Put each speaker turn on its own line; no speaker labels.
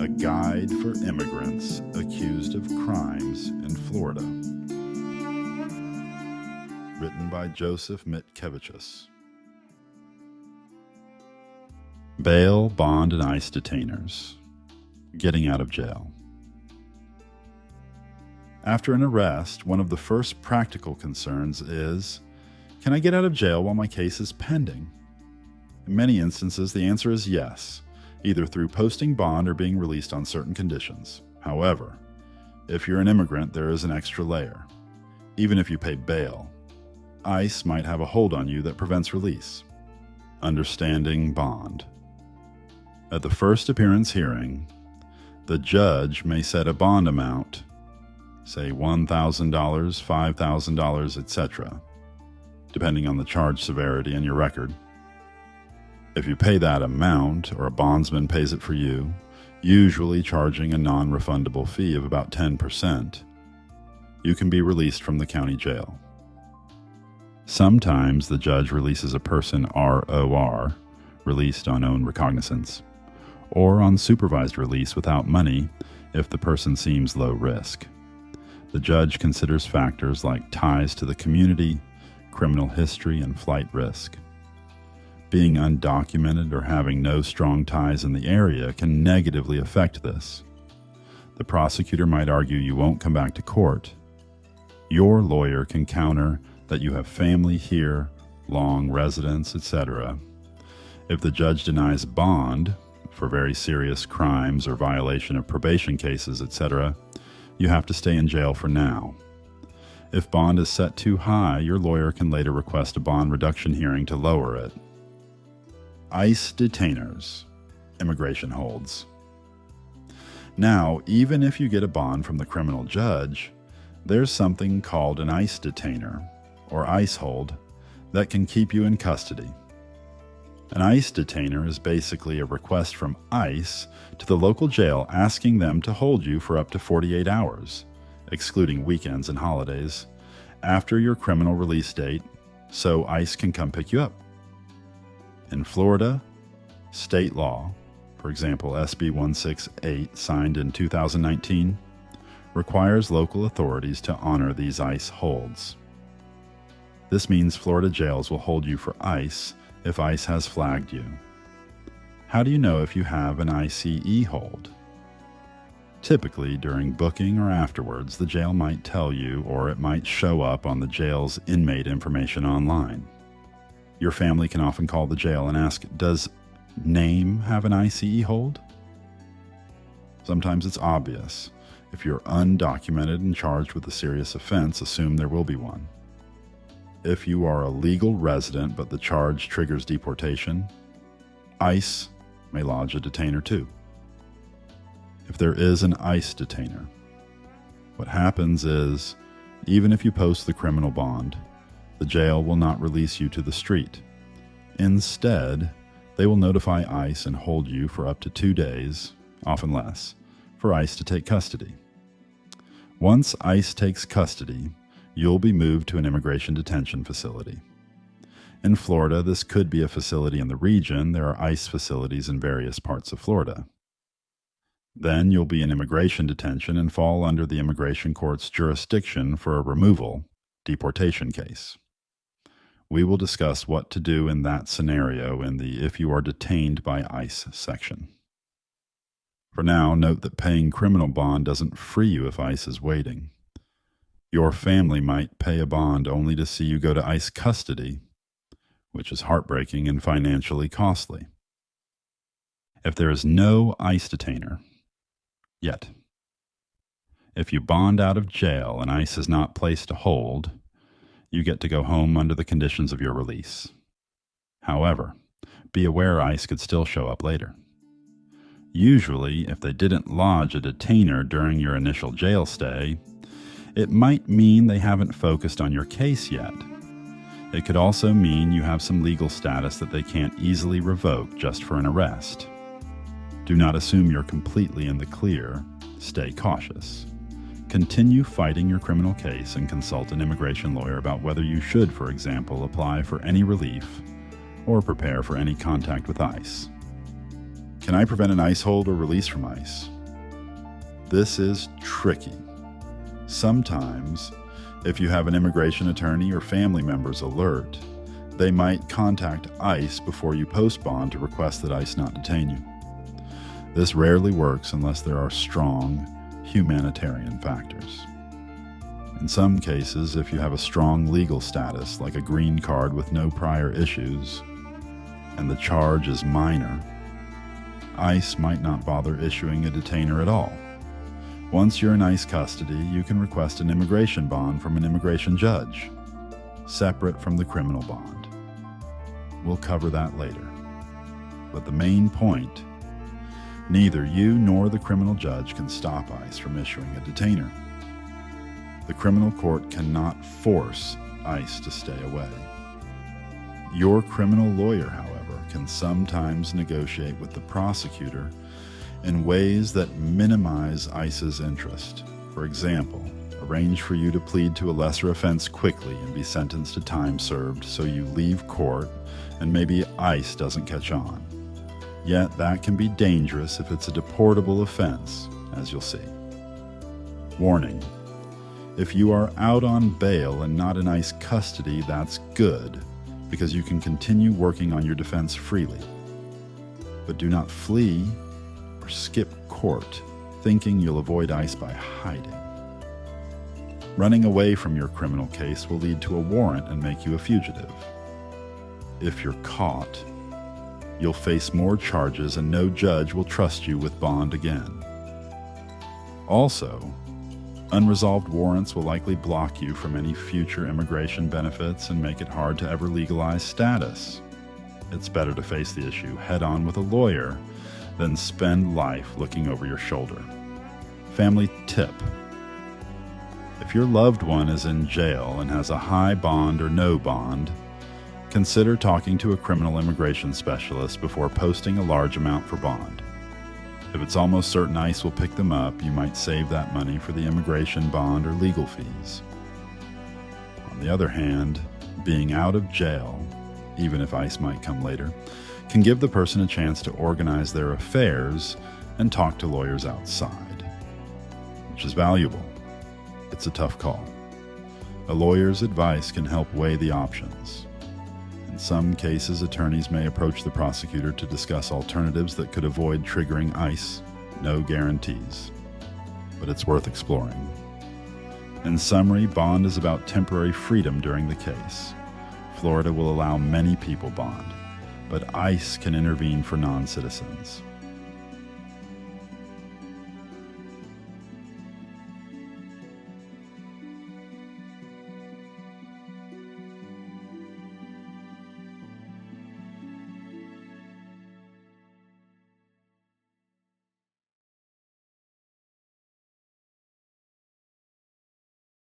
A Guide for Immigrants Accused of Crimes in Florida. Written by Joseph Mitkevichus. Bail, bond, and ICE detainers. Getting out of jail. After an arrest, one of the first practical concerns is, can I get out of jail while my case is pending? In many instances, the answer is yes, either through posting bond or being released on certain conditions. However, if you're an immigrant, there is an extra layer. Even if you pay bail, ICE might have a hold on you that prevents release. Understanding bond. At the first appearance hearing, the judge may set a bond amount, say $1,000, $5,000, etc., depending on the charge severity and your record. If you pay that amount, or a bondsman pays it for you, usually charging a non-refundable fee of about 10%, you can be released from the county jail. Sometimes the judge releases a person ROR, released on Own Recognizance, or on supervised release without money if the person seems low risk. The judge considers factors like ties to the community, criminal history, and flight risk. Being undocumented or having no strong ties in the area can negatively affect this. The prosecutor might argue you won't come back to court. Your lawyer can counter that you have family here, long residence, etc. If the judge denies bond for very serious crimes or violation of probation cases, etc., you have to stay in jail for now. If bond is set too high, your lawyer can later request a bond reduction hearing to lower it. ICE detainers, immigration holds. Now, even if you get a bond from the criminal judge, there's something called an ICE detainer, or ICE hold, that can keep you in custody. An ICE detainer is basically a request from ICE to the local jail asking them to hold you for up to 48 hours, excluding weekends and holidays, after your criminal release date, so ICE can come pick you up. In Florida, state law, for example SB 168 signed in 2019, requires local authorities to honor these ICE holds. This means Florida jails will hold you for ICE if ICE has flagged you. How do you know if you have an ICE hold? Typically, during booking or afterwards, the jail might tell you, or it might show up on the jail's inmate information online. Your family can often call the jail and ask, does name have an ICE hold? Sometimes it's obvious. If you're undocumented and charged with a serious offense, assume there will be one. If you are a legal resident but the charge triggers deportation, ICE may lodge a detainer too. If there is an ICE detainer, what happens is, even if you post the criminal bond, the jail will not release you to the street. Instead, they will notify ICE and hold you for up to 2 days, often less, for ICE to take custody. Once ICE takes custody, you'll be moved to an immigration detention facility. In Florida, this could be a facility in the region. There are ICE facilities in various parts of Florida. Then you'll be in immigration detention and fall under the immigration court's jurisdiction for a removal, deportation case. We will discuss what to do in that scenario in the If You Are Detained by ICE section. For now, note that paying criminal bond doesn't free you if ICE is waiting. Your family might pay a bond only to see you go to ICE custody, which is heartbreaking and financially costly. If there is no ICE detainer, yet, if you bond out of jail and ICE has not placed a hold, you get to go home under the conditions of your release. However, be aware ICE could still show up later. Usually, if they didn't lodge a detainer during your initial jail stay, it might mean they haven't focused on your case yet. It could also mean you have some legal status that they can't easily revoke just for an arrest. Do not assume you're completely in the clear. Stay cautious. Continue fighting your criminal case and consult an immigration lawyer about whether you should, for example, apply for any relief or prepare for any contact with ICE. Can I prevent an ICE hold or release from ICE? This is tricky. Sometimes, if you have an immigration attorney or family members alert, they might contact ICE before you post bond to request that ICE not detain you. This rarely works unless there are strong humanitarian factors. In some cases, if you have a strong legal status, like a green card with no prior issues, and the charge is minor, ICE might not bother issuing a detainer at all. Once you're in ICE custody, you can request an immigration bond from an immigration judge, separate from the criminal bond. We'll cover that later. But the main point, neither you nor the criminal judge can stop ICE from issuing a detainer. The criminal court cannot force ICE to stay away. Your criminal lawyer, however, can sometimes negotiate with the prosecutor in ways that minimize ICE's interest. For example, arrange for you to plead to a lesser offense quickly and be sentenced to time served so you leave court and maybe ICE doesn't catch on. Yet that can be dangerous if it's a deportable offense, as you'll see. Warning: if you are out on bail and not in ICE custody, that's good, because you can continue working on your defense freely. But do not flee or skip court, thinking you'll avoid ICE by hiding. Running away from your criminal case will lead to a warrant and make you a fugitive. If you're caught, you'll face more charges and no judge will trust you with bond again. Also, unresolved warrants will likely block you from any future immigration benefits and make it hard to ever legalize status. It's better to face the issue head-on with a lawyer than spend life looking over your shoulder. Family tip: if your loved one is in jail and has a high bond or no bond, consider talking to a criminal immigration specialist before posting a large amount for bond. If it's almost certain ICE will pick them up, you might save that money for the immigration bond or legal fees. On the other hand, being out of jail, even if ICE might come later, can give the person a chance to organize their affairs and talk to lawyers outside, which is valuable. It's a tough call. A lawyer's advice can help weigh the options. In some cases, attorneys may approach the prosecutor to discuss alternatives that could avoid triggering ICE. No guarantees, but it's worth exploring. In summary, bond is about temporary freedom during the case. Florida will allow many people bond, but ICE can intervene for non-citizens.